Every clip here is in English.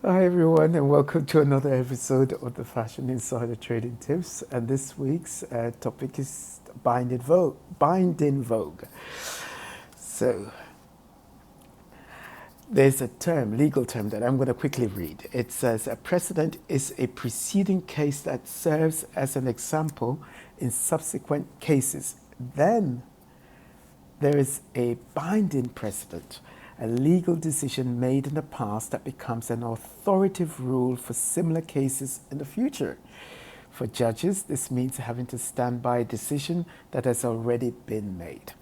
Hi everyone, and welcome to another episode of the Fashion Insider Trading Tips. And this week's topic is Bind in Vogue. Bind in Vogue. So there's a term, legal term, that I'm going to quickly read. It says a precedent is a preceding case that serves as an example in subsequent cases. Then there is a binding precedent, a legal decision made in the past that becomes an authoritative rule for similar cases in the future. For judges, this means having to stand by a decision that has already been made.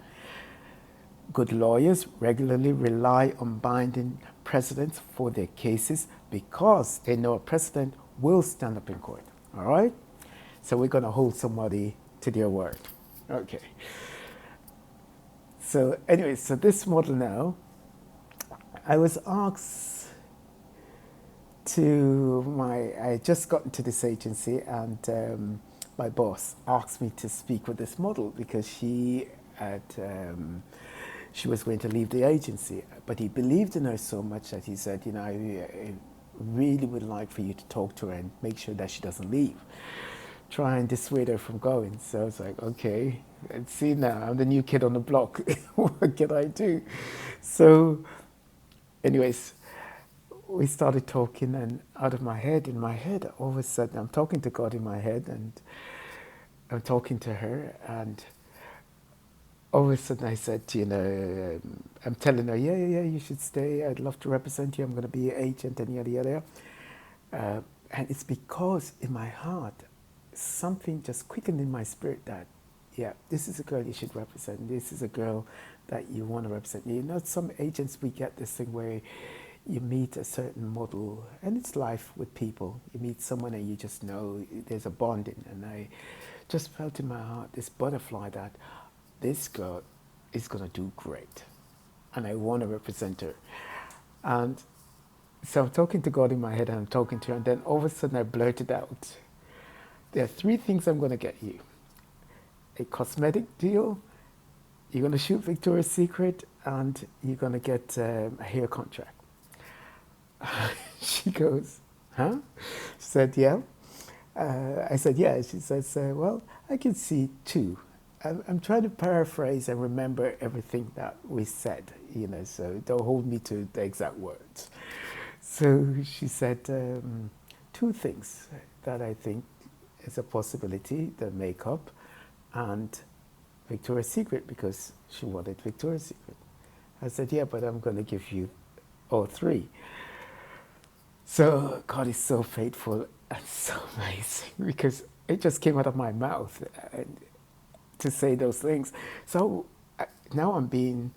Good lawyers regularly rely on binding precedents for their cases because they know a precedent will stand up in court. All right? So we're going to hold somebody to their word. Okay. So anyway, so this model now, I was asked I just got into this agency, and my boss asked me to speak with this model because she was going to leave the agency, but he believed in her so much that he said, I really would like for you to talk to her and make sure that she doesn't leave. Try and dissuade her from going. So I was like, okay, let's see now. I'm the new kid on the block. What can I do? So anyways, we started talking, and in my head, all of a sudden, I'm talking to God in my head, and I'm talking to her, and all of a sudden I said, I'm telling her, yeah, you should stay. I'd love to represent you. I'm going to be your agent, and yada, yada. And it's because in my heart, something just quickened in my spirit that, yeah, this is a girl you should represent. This is a girl that you want to represent. Some agents, we get this thing where you meet a certain model, and it's life with people. You meet someone and you just know there's a bonding. And I just felt in my heart this butterfly that this girl is going to do great. And I want to represent her. And so I'm talking to God in my head, and I'm talking to her, and then all of a sudden I blurted out, there are 3 things I'm going to get you. A cosmetic deal, you're going to shoot Victoria's Secret, and you're going to get a hair contract. She goes, huh? She said, yeah. I said, yeah. She says, well, I can see 2. I'm trying to paraphrase and remember everything that we said, so don't hold me to the exact words. So she said 2 things that I think is a possibility: the makeup and Victoria's Secret, because she wanted Victoria's Secret. I said, yeah, but I'm going to give you all 3. So God is so faithful and so amazing, because it just came out of my mouth to say those things. So now I'm being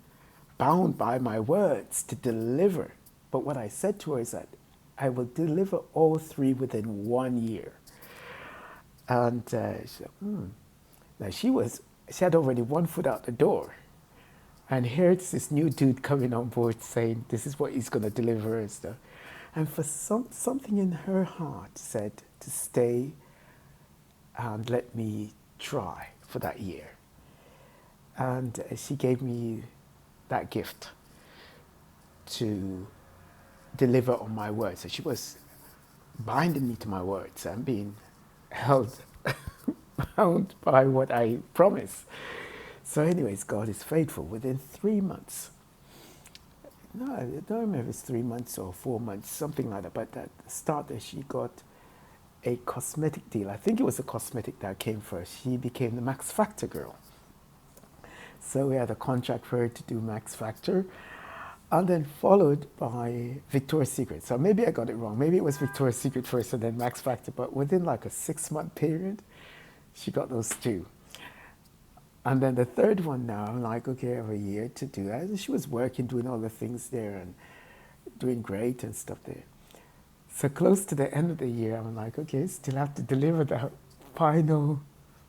bound by my words to deliver. But what I said to her is that I will deliver all 3 within 1 year. And she said, Now she had already 1 foot out the door. And here's this new dude coming on board saying this is what he's going to deliver and stuff. And for something in her heart said to stay and let me try for that year. And she gave me that gift to deliver on my words. So she was binding me to my words. I'm being held bound by what I promised. So anyways, God is faithful. Within 3 months, no, I don't remember if it's 3 months or 4 months, something like that, but at the start that she got a cosmetic deal. I think it was a cosmetic that came first. She became the Max Factor girl. So we had a contract for her to do Max Factor, and then followed by Victoria's Secret. So maybe I got it wrong. Maybe it was Victoria's Secret first and then Max Factor, but within like a 6-month period, she got those 2. And then the 3rd one now, I'm like, okay, I have a year to do that. And she was working, doing all the things there and doing great and stuff there. So close to the end of the year, I'm like, okay, still have to deliver the final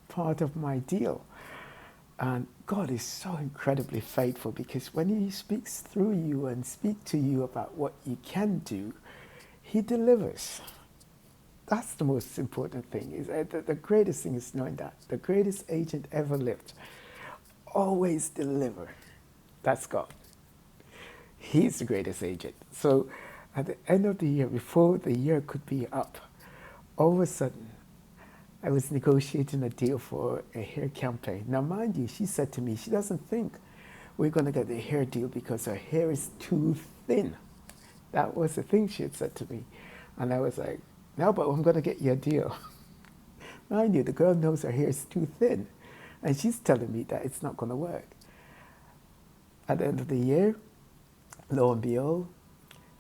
part of my deal. And God is so incredibly faithful, because when He speaks through you and speaks to you about what you can do, He delivers. That's the most important thing. The greatest thing is knowing that the greatest agent ever lived always deliver. That's God. He's the greatest agent. So At the end of the year, before the year could be up, all of a sudden, I was negotiating a deal for a hair campaign. Now, mind you, she said to me, she doesn't think we're going to get the hair deal because her hair is too thin. That was the thing she had said to me. And I was like, no, but I'm going to get you a deal. Mind you, the girl knows her hair is too thin. And she's telling me that it's not going to work. At the end of the year, lo and behold,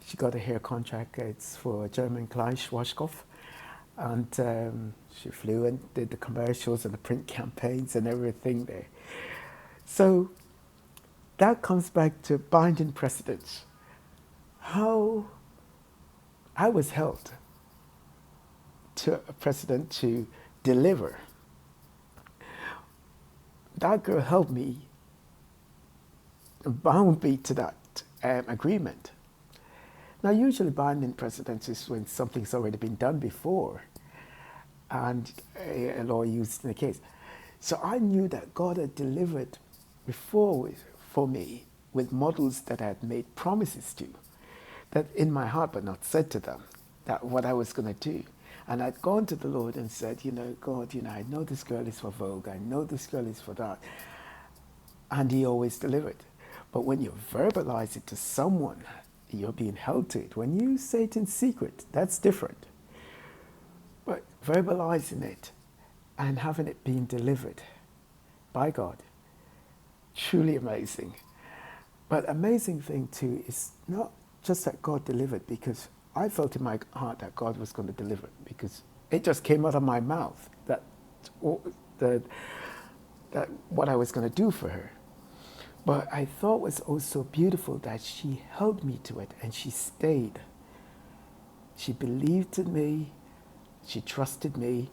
she got a hair contract. It's for a German client, Schwarzkopf. And she flew and did the commercials and the print campaigns and everything there. So that comes back to binding precedents. How I was held to a precedent to deliver. That girl held me, bound me to that agreement. Now, usually binding precedents is when something's already been done before and a law used in the case. So I knew that God had delivered before for me with models that I had made promises to, that in my heart but not said to them, that what I was going to do. And I'd gone to the Lord and said, God, I know this girl is for Vogue. I know this girl is for that. And he always delivered. But when you verbalize it to someone, you're being held to it. When you say it in secret, that's different. But verbalizing it and having it being delivered by God, truly amazing. But amazing thing too is not just that God delivered, because I felt in my heart that God was going to deliver, because it just came out of my mouth that what I was going to do for her. But I thought was also beautiful that she held me to it and she stayed. She believed in me, she trusted me,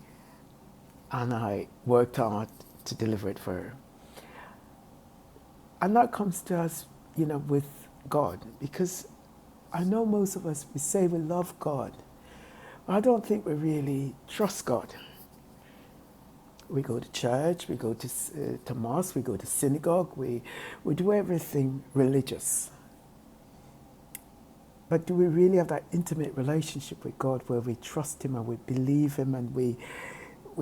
and I worked hard to deliver it for her. And that comes to us, with God, because I know most of us, we say we love God, but I don't think we really trust God. We go to church, we go to mosque, we go to synagogue, we do everything religious. But do we really have that intimate relationship with God where we trust him and we believe him and we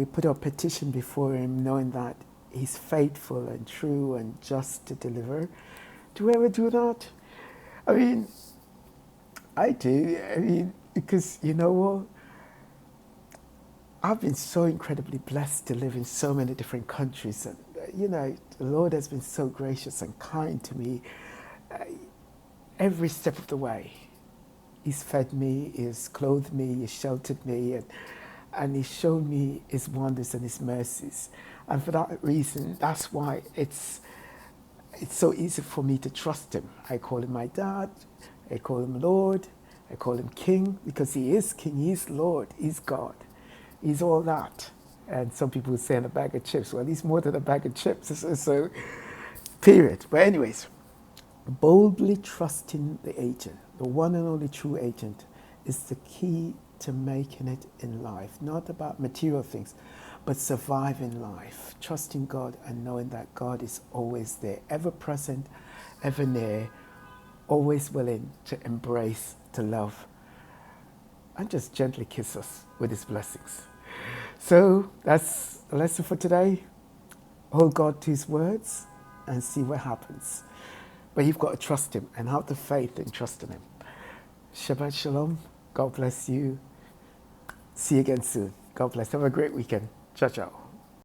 put our petition before him knowing that he's faithful and true and just to deliver? Do we ever do that? I mean, I do. Because you know what? I've been so incredibly blessed to live in so many different countries. And, the Lord has been so gracious and kind to me every step of the way. He's fed me, he's clothed me, he's sheltered me, and he's shown me his wonders and his mercies. And for that reason, that's why it's so easy for me to trust him. I call him my dad, I call him Lord, I call him King, because he is King, he's Lord, he's God. He's all that. And some people say in a bag of chips. Well, he's more than a bag of chips. So, period. But anyways, boldly trusting the agent, the one and only true agent, is the key to making it in life. Not about material things, but surviving life. Trusting God and knowing that God is always there, ever present, ever near, always willing to embrace, to love, and just gently kiss us with his blessings. So that's a lesson for today. Hold God to his words and see what happens. But you've got to trust him and have the faith in trusting him. Shabbat shalom. God bless you. See you again soon. God bless. Have a great weekend. Ciao, ciao.